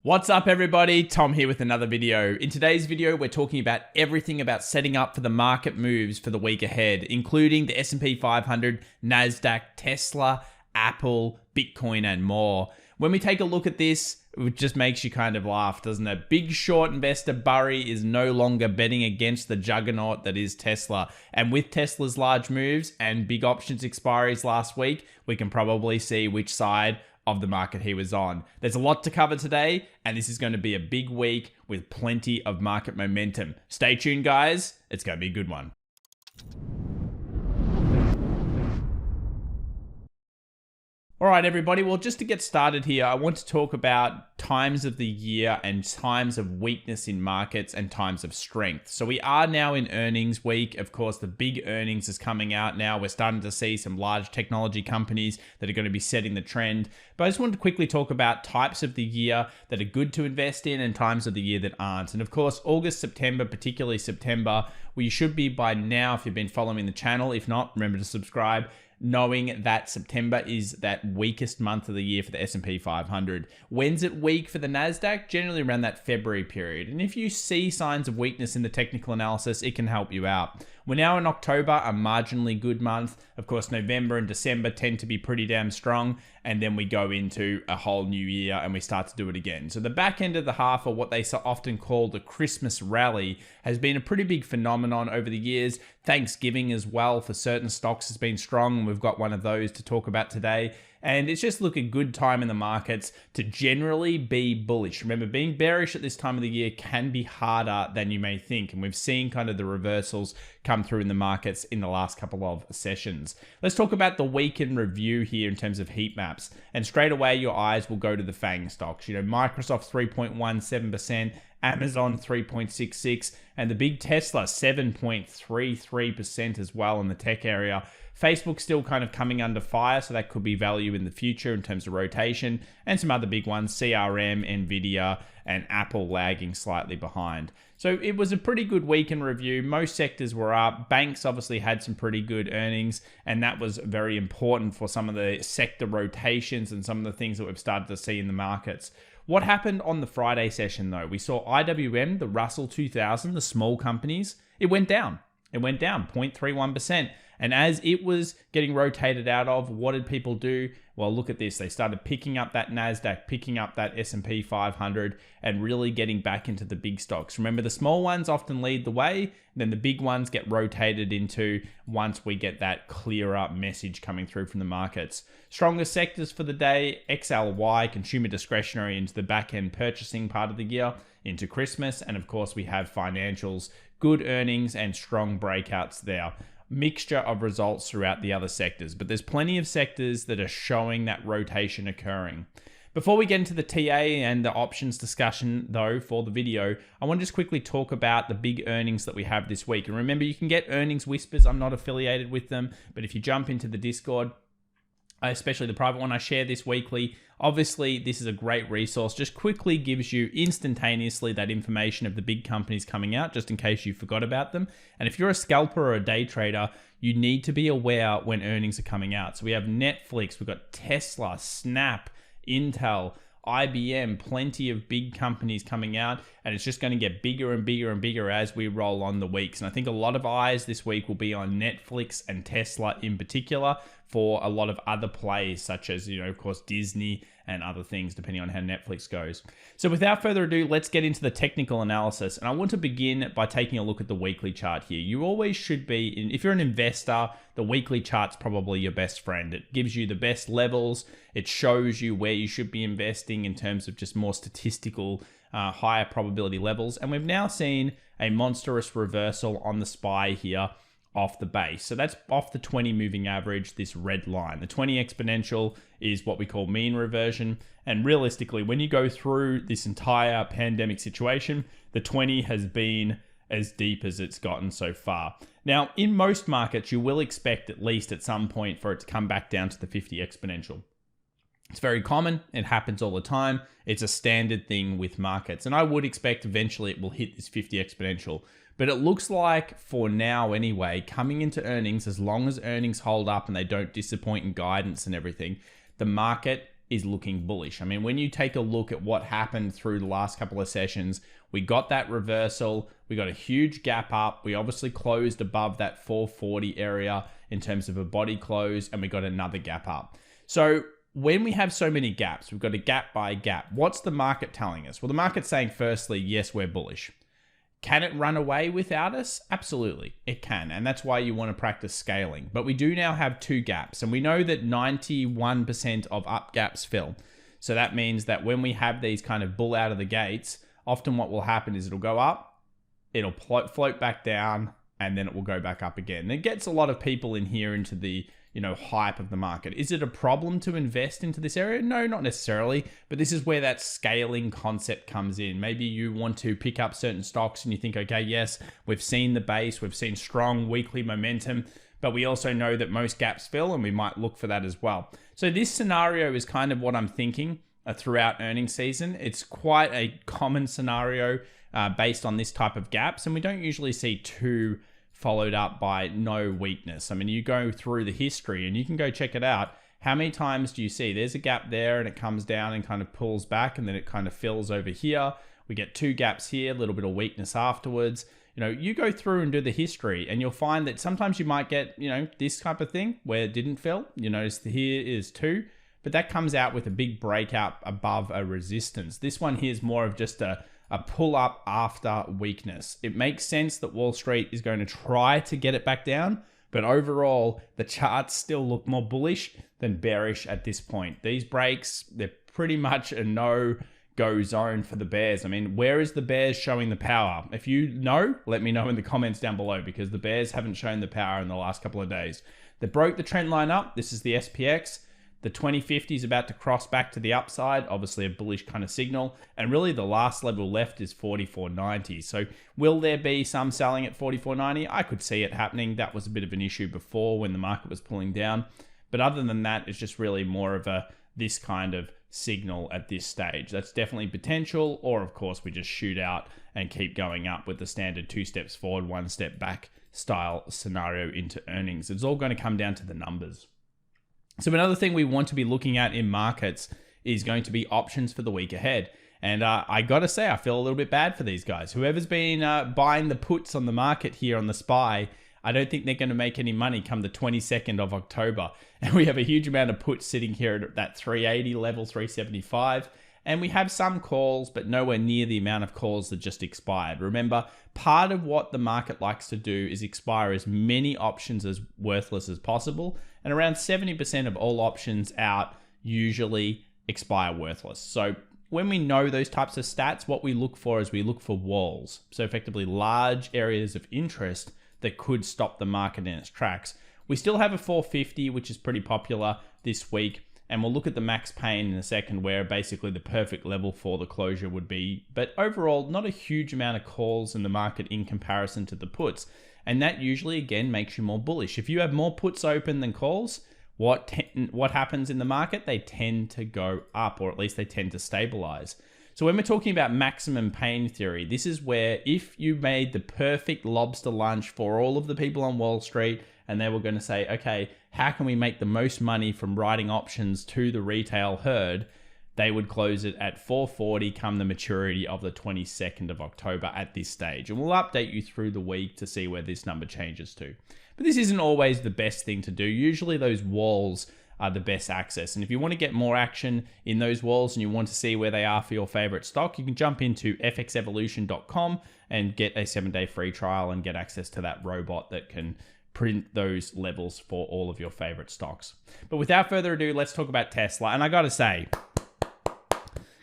What's up everybody, Tom here with another video. In today's video, we're talking about everything about setting up for the market moves for the week ahead, including the S&P 500, Nasdaq, Tesla, Apple, Bitcoin, and more. When we take a look at this, it just makes you kind of laugh, doesn't it? Big short investor Burry is no longer betting against the juggernaut that is Tesla. And with Tesla's large moves and big options expiries last week, we can probably see which side of the market he was on. There's a lot to cover today, and this is going to be a big week with plenty of market momentum. Stay tuned, guys. It's going to be a good one. All right, everybody. Well, just to get started here, I want to talk about times of the year and times of weakness in markets and times of strength. So we are now in earnings week. Of course, the big earnings is coming out now. We're starting to see some large technology companies that are going to be setting the trend. But I just wanted to quickly talk about types of the year that are good to invest in and times of the year that aren't. And of course, August, September, particularly September, well, you should be by now if you've been following the channel. If not, remember to subscribe, knowing that September is that weakest month of the year for the S&P 500. When's it weak for the Nasdaq? Generally around that February period. And if you see signs of weakness in the technical analysis, it can help you out. We're now in October, a marginally good month. Of course, November and December tend to be pretty damn strong. And then we go into a whole new year and we start to do it again. So the back end of the half, or what they so often call the Christmas rally, has been a pretty big phenomenon over the years. Thanksgiving as well for certain stocks has been strong. And we've got one of those to talk about today. And it's just a good time in the markets to generally be bullish. Remember, being bearish at this time of the year can be harder than you may think. And we've seen kind of the reversals come through in the markets in the last couple of sessions. Let's talk about the week in review here in terms of heat maps. And straight away, your eyes will go to the FANG stocks. You know, Microsoft 3.17%, Amazon 3.66%, and the big Tesla 7.33% as well in the tech area. Facebook still kind of coming under fire, so that could be value in the future in terms of rotation, and some other big ones, CRM, Nvidia, and Apple lagging slightly behind. So it was a pretty good week in review. Most sectors were up. Banks obviously had some pretty good earnings, and that was very important for some of the sector rotations and some of the things that we've started to see in the markets. What happened on the Friday session, though? We saw IWM, the Russell 2000, the small companies, it went down. It went down 0.31%. And as it was getting rotated out of, what did people do? Well, look at this. They started picking up that Nasdaq, picking up that S&P 500, and really getting back into the big stocks. Remember, the small ones often lead the way, then the big ones get rotated into once we get that clearer message coming through from the markets. Strongest sectors for the day, XLY, consumer discretionary into the back-end purchasing part of the year, into Christmas. And of course, we have financials, good earnings, and strong breakouts there. Mixture of results throughout the other sectors, but there's plenty of sectors that are showing that rotation occurring. Before we get into the TA and the options discussion, though, for the video, I want to just quickly talk about the big earnings that we have this week. And remember, you can get earnings whispers. I'm not affiliated with them, but if you jump into the Discord, especially the private one, I share this weekly. Obviously, this is a great resource. Just quickly gives you instantaneously that information of the big companies coming out, just in case you forgot about them. And if you're a scalper or a day trader, you need to be aware when earnings are coming out. So we have Netflix, we've got Tesla, Snap, Intel, IBM, plenty of big companies coming out, and it's just going to get bigger and bigger and bigger as we roll on the weeks. And I think a lot of eyes this week will be on Netflix and Tesla in particular, for a lot of other plays such as, of course, Disney and other things, depending on how Netflix goes. So without further ado, let's get into the technical analysis. And I want to begin by taking a look at the weekly chart here. You always should be, if you're an investor, the weekly chart's probably your best friend. It gives you the best levels. It shows you where you should be investing in terms of just more statistical, higher probability levels. And we've now seen a monstrous reversal on the SPY here off the base. So that's off the 20 moving average, this red line. The 20 exponential is what we call mean reversion. And realistically, when you go through this entire pandemic situation, the 20 has been as deep as it's gotten so far. Now, in most markets, you will expect at least at some point for it to come back down to the 50 exponential. It's very common. It happens all the time. It's a standard thing with markets. And I would expect eventually it will hit this 50 exponential. But it looks like, for now anyway, coming into earnings, as long as earnings hold up and they don't disappoint in guidance and everything, the market is looking bullish. I mean, when you take a look at what happened through the last couple of sessions, we got that reversal, we got a huge gap up, we obviously closed above that 440 area in terms of a body close, and we got another gap up. So when we have so many gaps, we've got a gap by gap, what's the market telling us? Well, the market's saying, firstly, yes, we're bullish. Can it run away without us? Absolutely, it can. And that's why you want to practice scaling. But we do now have two gaps, and we know that 91% of up gaps fill. So that means that when we have these kind of bull out of the gates, often what will happen is it'll go up, it'll float back down, and then it will go back up again. And it gets a lot of people in here into the hype of the market. Is it a problem to invest into this area? No, not necessarily, but this is where that scaling concept comes in. Maybe you want to pick up certain stocks and you think, okay, yes, we've seen the base, we've seen strong weekly momentum, but we also know that most gaps fill and we might look for that as well. So this scenario is kind of what I'm thinking throughout earnings season. It's quite a common scenario based on this type of gaps, and we don't usually see two followed up by no weakness. I mean, you go through the history and you can go check it out. How many times do you see there's a gap there and it comes down and kind of pulls back and then it kind of fills over here? We get two gaps here, a little bit of weakness afterwards. You go through and do the history and you'll find that sometimes you might get, this type of thing where it didn't fill. You notice here is two, but that comes out with a big breakout above a resistance. This one here is more of just a pull up after weakness. It makes sense that Wall Street is going to try to get it back down, but overall, the charts still look more bullish than bearish at this point. These breaks, they're pretty much a no-go zone for the bears. I mean, where is the bears showing the power? If you know, let me know in the comments down below, because the bears haven't shown the power in the last couple of days. They broke the trend line up. This is the SPX. The 2050 is about to cross back to the upside, obviously a bullish kind of signal. And really the last level left is 44.90. So will there be some selling at 44.90? I could see it happening. That was a bit of an issue before when the market was pulling down. But other than that, it's just really more of this kind of signal at this stage. That's definitely potential, or of course we just shoot out and keep going up with the standard 2 steps forward, 1 step back style scenario into earnings. It's all going to come down to the numbers. So another thing we want to be looking at in markets is going to be options for the week ahead. And I got to say, I feel a little bit bad for these guys. Whoever's been buying the puts on the market here on the SPY, I don't think they're going to make any money come the 22nd of October. And we have a huge amount of puts sitting here at that 380 level, 375. And we have some calls, but nowhere near the amount of calls that just expired. Remember, part of what the market likes to do is expire as many options as worthless as possible. And around 70% of all options out usually expire worthless. So when we know those types of stats, what we look for is we look for walls. So effectively large areas of interest that could stop the market in its tracks. We still have a 450, which is pretty popular this week. And we'll look at the max pain in a second, where basically the perfect level for the closure would be. But overall, not a huge amount of calls in the market in comparison to the puts. And that usually, again, makes you more bullish. If you have more puts open than calls, what happens in the market? They tend to go up, or at least they tend to stabilize. So when we're talking about maximum pain theory, this is where if you made the perfect lobster lunch for all of the people on Wall Street, and they were going to say, okay, how can we make the most money from writing options to the retail herd? They would close it at 440 come the maturity of the 22nd of October at this stage. And we'll update you through the week to see where this number changes to. But this isn't always the best thing to do. Usually those walls are the best access. And if you want to get more action in those walls and you want to see where they are for your favorite stock, you can jump into fxevolution.com and get a 7-day free trial and get access to that robot that can print those levels for all of your favorite stocks. But without further ado, let's talk about Tesla. And I got to say,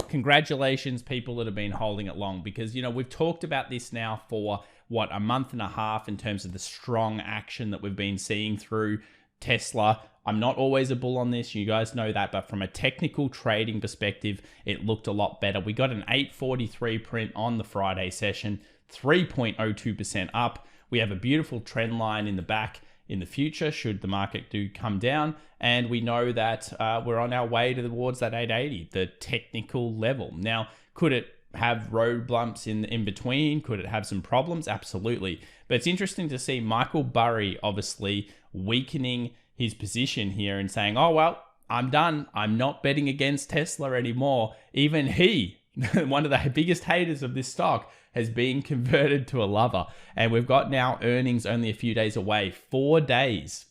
congratulations, people that have been holding it long, because, we've talked about this now for a month and a half in terms of the strong action that we've been seeing through Tesla. I'm not always a bull on this, you guys know that, but from a technical trading perspective, it looked a lot better. We got an 843 print on the Friday session, 3.02% up. We have a beautiful trend line in the back in the future should the market do come down. And we know that we're on our way towards that 880, the technical level. Now, could it have road bumps in between? Could it have some problems? Absolutely. But it's interesting to see Michael Burry obviously weakening his position here and saying, oh, well, I'm done. I'm not betting against Tesla anymore. Even he, one of the biggest haters of this stock, has been converted to a lover. And we've got now earnings only a few days away. 4 days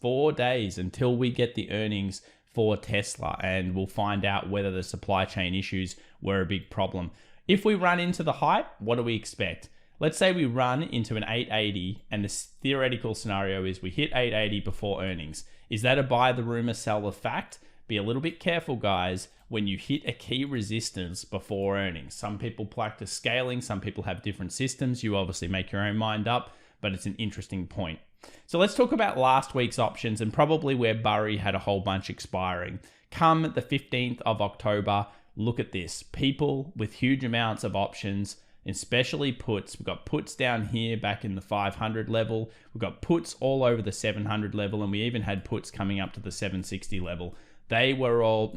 until we get the earnings for Tesla. And we'll find out whether the supply chain issues were a big problem. If we run into the hype, what do we expect? Let's say we run into an 880 and the theoretical scenario is we hit 880 before earnings. Is that a buy the rumor, sell the fact? Be a little bit careful, guys, when you hit a key resistance before earnings. Some people practice scaling, some people have different systems. You obviously make your own mind up, but it's an interesting point. So let's talk about last week's options and probably where Burry had a whole bunch expiring. Come the 15th of October, look at this. People with huge amounts of options, especially puts. We've got puts down here back in the 500 level. We've got puts all over the 700 level, and we even had puts coming up to the 760 level. They were all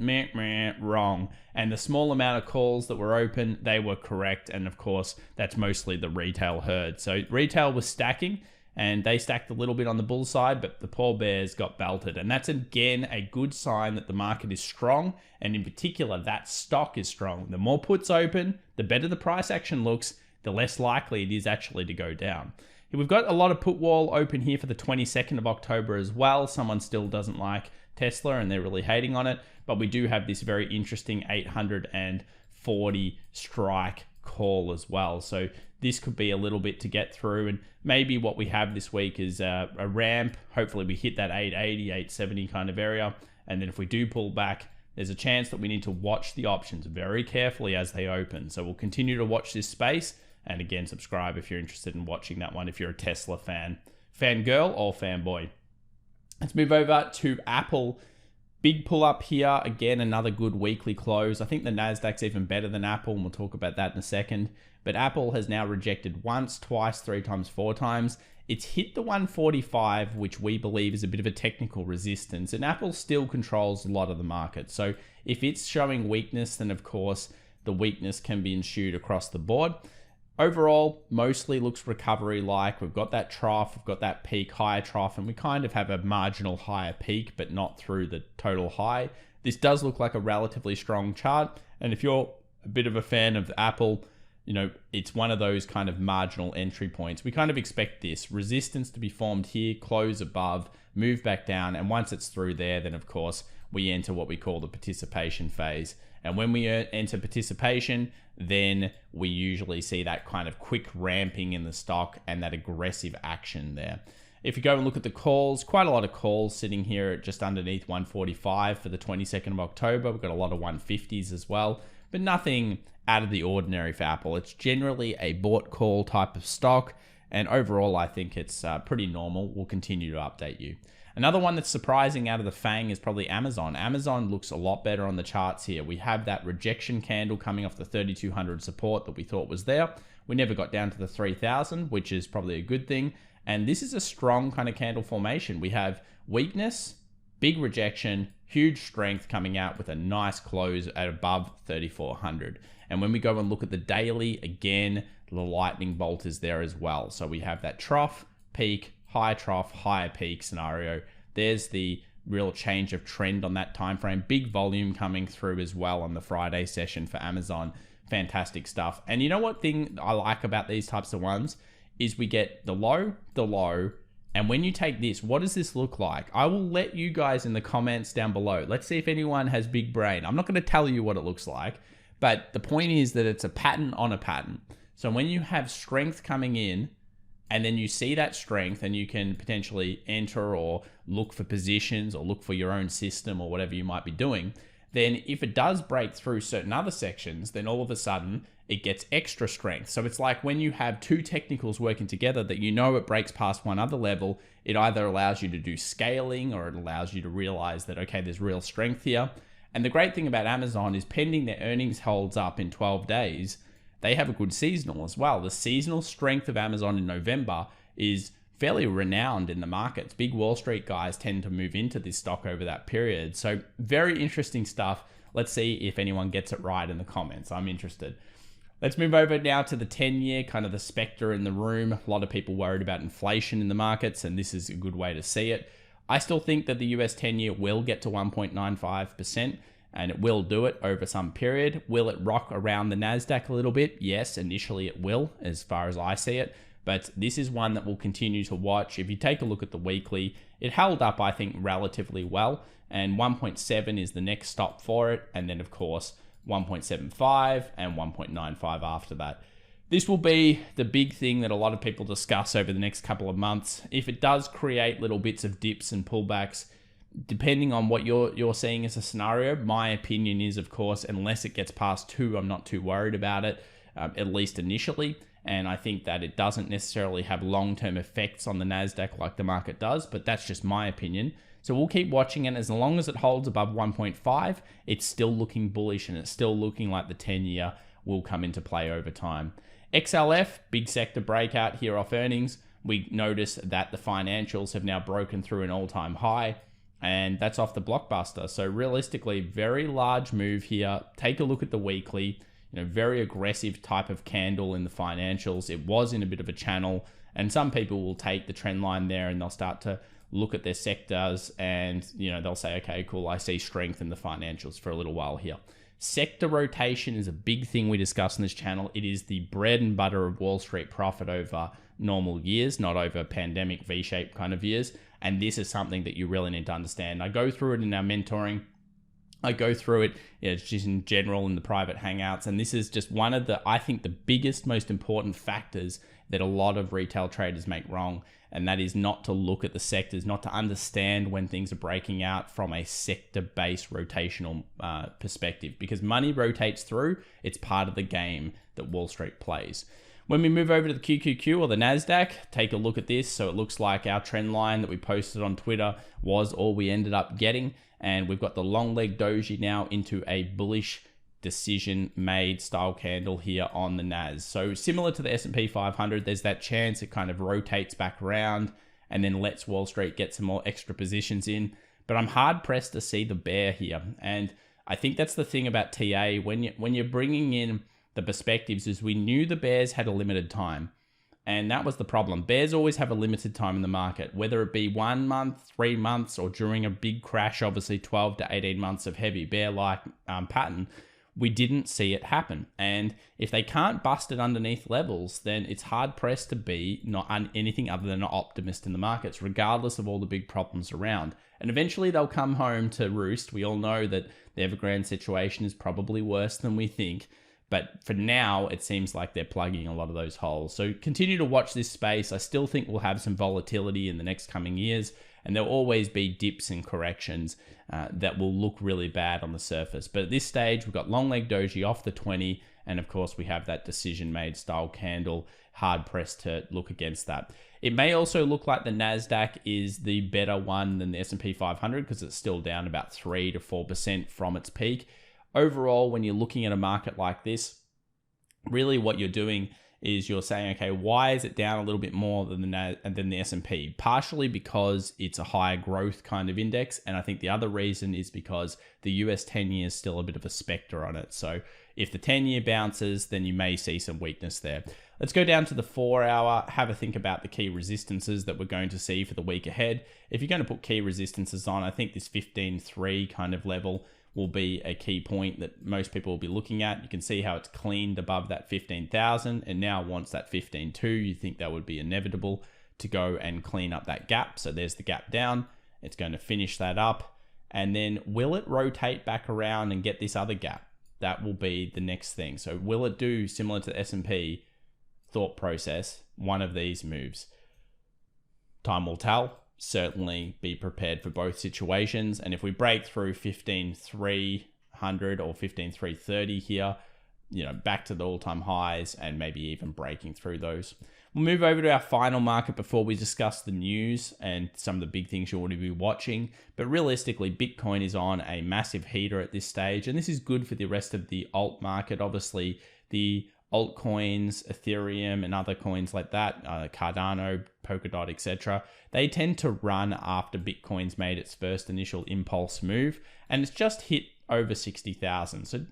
wrong. And the small amount of calls that were open, they were correct. And of course, that's mostly the retail herd. So retail was stacking, and they stacked a little bit on the bull side, but the poor bears got belted. And that's, again, a good sign that the market is strong. And in particular, that stock is strong. The more puts open, the better the price action looks, the less likely it is actually to go down. We've got a lot of put wall open here for the 22nd of October as well. Someone still doesn't like Tesla and they're really hating on it, but we do have this very interesting 840 strike call as well. So this could be a little bit to get through, and maybe what we have this week is a ramp. Hopefully we hit that 880, 870 kind of area, and then if we do pull back, there's a chance that we need to watch the options very carefully as they open. So we'll continue to watch this space, and again, subscribe if you're interested in watching that one if you're a Tesla fangirl or fanboy. Let's move over to Apple. Big pull up here. Again, another good weekly close. I think the Nasdaq's even better than Apple, and we'll talk about that in a second. But Apple has now rejected once, twice, 3 times, 4 times. It's hit the 145, which we believe is a bit of a technical resistance, and Apple still controls a lot of the market. So if it's showing weakness, then of course the weakness can be ensued across the board. Overall, mostly looks recovery-like. We've got that trough, we've got that peak, higher trough, and we kind of have a marginal higher peak, but not through the total high. This does look like a relatively strong chart, and if you're a bit of a fan of Apple, you know, it's one of those kind of marginal entry points. We kind of expect this resistance to be formed here, close above, move back down, and once it's through there, then of course, we enter what we call the participation phase. And when we enter participation, then we usually see that kind of quick ramping in the stock and that aggressive action there. If you go and look at the calls, quite a lot of calls sitting here at just underneath 145 for the 22nd of October. We've got a lot of 150s as well, but nothing out of the ordinary for Apple. It's generally a bought call type of stock, and overall, I think it's pretty normal. We'll continue to update you. Another one that's surprising out of the FANG is probably Amazon. Amazon looks a lot better on the charts here. We have that rejection candle coming off the 3,200 support that we thought was there. We never got down to the 3,000, which is probably a good thing. And this is a strong kind of candle formation. We have weakness, big rejection, huge strength coming out with a nice close at above 3,400. And when we go and look at the daily, again, the lightning bolt is there as well. So we have that trough, peak, higher trough, higher peak scenario. There's the real change of trend on that time frame. Big volume coming through as well on the Friday session for Amazon. Fantastic stuff. And you know what thing I like about these types of ones is we get the low, and when you take this, what does this look like? I will let you guys in the comments down below. Let's see if anyone has big brain. I'm not going to tell you what it looks like, but the point is that it's a pattern on a pattern. So when you have strength coming in, and then you see that strength and you can potentially enter or look for positions or look for your own system or whatever you might be doing, then if it does break through certain other sections, then all of a sudden it gets extra strength. So it's like when you have two technicals working together that you know it breaks past one other level, it either allows you to do scaling or it allows you to realize that, okay, there's real strength here. And the great thing about Amazon is pending their earnings holds up in 12 days, they have a good seasonal as well. The seasonal strength of Amazon in November is fairly renowned in the markets. Big Wall Street guys tend to move into this stock over that period. So very interesting stuff. Let's see if anyone gets it right in the comments. I'm interested. Let's move over now to the 10-year, kind of the specter in the room. A lot of people worried about inflation in the markets, and this is a good way to see it. I still think that the US 10-year will get to 1.95%, and it will do it over some period. Will it rock around the Nasdaq a little bit? Yes, initially it will, as far as I see it. But this is one that we'll continue to watch. If you take a look at the weekly, it held up, I think, relatively well. And 1.7 is the next stop for it. And then, of course, 1.75 and 1.95 after that. This will be the big thing that a lot of people discuss over the next couple of months. If it does create little bits of dips and pullbacks, depending on what you're seeing as a scenario, my opinion is, of course, unless it gets past 2, I'm not too worried about it, at least initially. And I think that it doesn't necessarily have long-term effects on the Nasdaq like the market does, but that's just my opinion. So we'll keep watching it. As long as it holds above 1.5, it's still looking bullish, and it's still looking like the 10-year will come into play over time. XLF, big sector breakout here off earnings. We notice that the financials have now broken through an all-time high, and that's off the blockbuster. So realistically, very large move here. Take a look at the weekly. Very aggressive type of candle in the financials. It was in a bit of a channel, and some people will take the trend line there and they'll start to look at their sectors and, they'll say, okay, cool, I see strength in the financials for a little while here. Sector rotation is a big thing we discuss on this channel. It is the bread and butter of Wall Street profit over normal years, not over pandemic V-shaped kind of years. And this is something that you really need to understand. I go through it in our mentoring. I go through it just in general in the private hangouts. And this is just one of the, I think, the biggest, most important factors that a lot of retail traders make wrong. And that is not to look at the sectors, not to understand when things are breaking out from a sector-based rotational perspective. Because money rotates through. It's part of the game that Wall Street plays. When we move over to the QQQ or the Nasdaq, take a look at this. So it looks like our trend line that we posted on Twitter was all we ended up getting. And we've got the long leg doji now into a bullish decision made style candle here on the Nas. So similar to the S&P 500, there's that chance it kind of rotates back around and then lets Wall Street get some more extra positions in. But I'm hard pressed to see the bear here. And I think that's the thing about TA. When you're bringing in the perspectives, is we knew the bears had a limited time. And that was the problem. Bears always have a limited time in the market, whether it be 1 month, 3 months, or during a big crash, obviously 12 to 18 months of heavy bear-like pattern. We didn't see it happen. And if they can't bust it underneath levels, then it's hard pressed to be not anything other than an optimist in the markets, regardless of all the big problems around. And eventually they'll come home to roost. We all know that the Evergrande situation is probably worse than we think. But for now, it seems like they're plugging a lot of those holes. So continue to watch this space. I still think we'll have some volatility in the next coming years. And there'll always be dips and corrections that will look really bad on the surface. But at this stage, we've got long leg doji off the 20. And of course, we have that decision made style candle, hard pressed to look against that. It may also look like the Nasdaq is the better one than the S&P 500 because it's still down about 3 to 4% from its peak. Overall, when you're looking at a market like this, really what you're doing is you're saying, okay, why is it down a little bit more than the S&P? Partially because it's a higher growth kind of index. And I think the other reason is because the US 10-year is still a bit of a specter on it. So if the 10-year bounces, then you may see some weakness there. Let's go down to the 4-hour, have a think about the key resistances that we're going to see for the week ahead. If you're going to put key resistances on, I think this 15.3 kind of level will be a key point that most people will be looking at. You can see how it's cleaned above that 15,000 and now wants that 15.2. You think that would be inevitable to go and clean up that gap. So there's the gap down. It's going to finish that up. And then will it rotate back around and get this other gap? That will be the next thing. So will it do similar to the S&P thought process, one of these moves? Time will tell. Certainly be prepared for both situations. And if we break through 15,300 or 15,330 here, back to the all-time highs and maybe even breaking through those. We'll move over to our final market before we discuss the news and some of the big things you ought to be watching. But realistically, Bitcoin is on a massive heater at this stage, and this is good for the rest of the alt market. Obviously, the altcoins, Ethereum, and other coins like that, Cardano, Polkadot, etc., they tend to run after Bitcoin's made its first initial impulse move, and it's just hit over 60,000. So,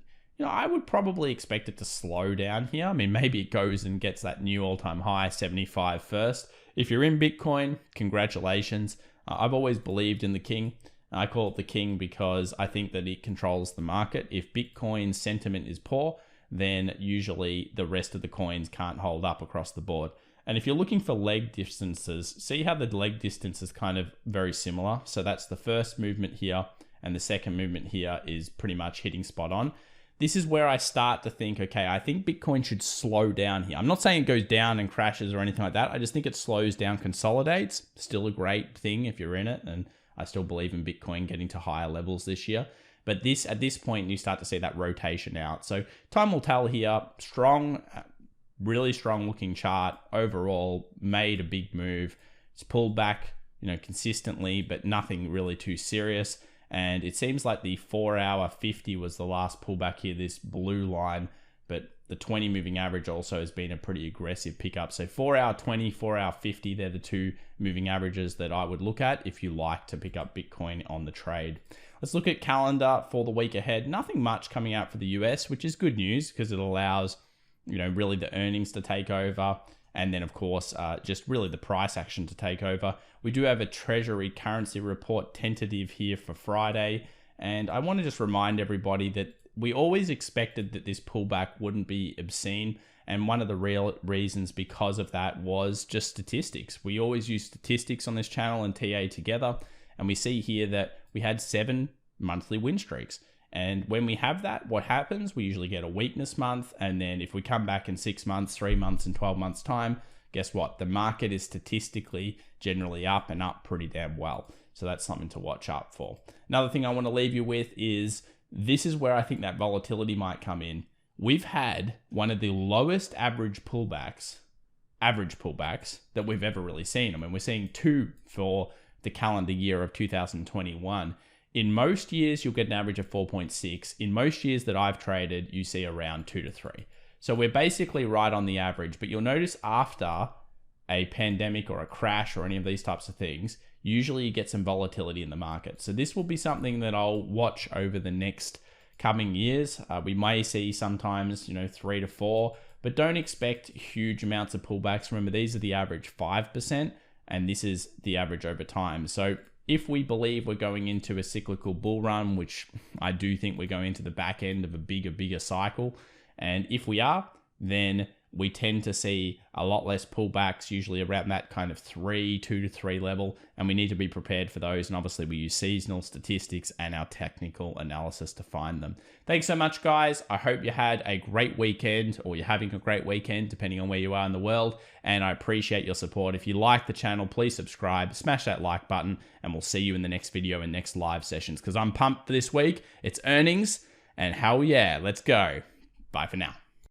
I would probably expect it to slow down here. I mean, maybe it goes and gets that new all-time high, 75 first. If you're in Bitcoin, congratulations. I've always believed in the king. I call it the king because I think that it controls the market. If Bitcoin sentiment is poor, then usually the rest of the coins can't hold up across the board. And if you're looking for leg distances, see how the leg distance is kind of very similar. So that's the first movement here, and the second movement here is pretty much hitting spot on. This is where I start to think, okay, I think Bitcoin should slow down here. I'm not saying it goes down and crashes or anything like that. I just think it slows down, consolidates. Still a great thing if you're in it. And I still believe in Bitcoin getting to higher levels this year. But at this point, you start to see that rotation out. So time will tell here. Strong, really strong looking chart overall, made a big move. It's pulled back, consistently, but nothing really too serious. And it seems like the 4-hour 50 was the last pullback here, this blue line, but the 20 moving average also has been a pretty aggressive pickup. So 4-hour 20, 4-hour 50, they're the two moving averages that I would look at if you like to pick up Bitcoin on the trade. Let's look at calendar for the week ahead. Nothing much coming out for the US, which is good news because it allows, really the earnings to take over. And then, of course, just really the price action to take over. We do have a Treasury currency report tentative here for Friday. And I want to just remind everybody that we always expected that this pullback wouldn't be obscene. And one of the real reasons because of that was just statistics. We always use statistics on this channel and TA together. And we see here that we had 7 monthly win streaks. And when we have that, what happens? We usually get a weakness month. And then if we come back in 6 months, 3 months, and 12 months time, guess what? The market is statistically generally up and up pretty damn well. So that's something to watch out for. Another thing I want to leave you with is this is where I think that volatility might come in. We've had one of the lowest average pullbacks that we've ever really seen. I mean, we're seeing 2 for the calendar year of 2021. In most years, you'll get an average of 4.6. In most years that I've traded, you see around 2 to 3. So we're basically right on the average, but you'll notice after a pandemic or a crash or any of these types of things, usually you get some volatility in the market. So this will be something that I'll watch over the next coming years. We may see sometimes, 3 to 4, but don't expect huge amounts of pullbacks. Remember, these are the average 5%, and this is the average over time. So if we believe we're going into a cyclical bull run, which I do think we're going into the back end of a bigger cycle, and if we are, then we tend to see a lot less pullbacks, usually around that kind of 2 to 3 level, and we need to be prepared for those. And obviously we use seasonal statistics and our technical analysis to find them. Thanks so much, guys. I hope you had a great weekend, or you're having a great weekend, depending on where you are in the world. And I appreciate your support. If you like the channel, please subscribe, smash that like button, and we'll see you in the next video and next live sessions, because I'm pumped for this week. It's earnings, and hell yeah, let's go. Bye for now.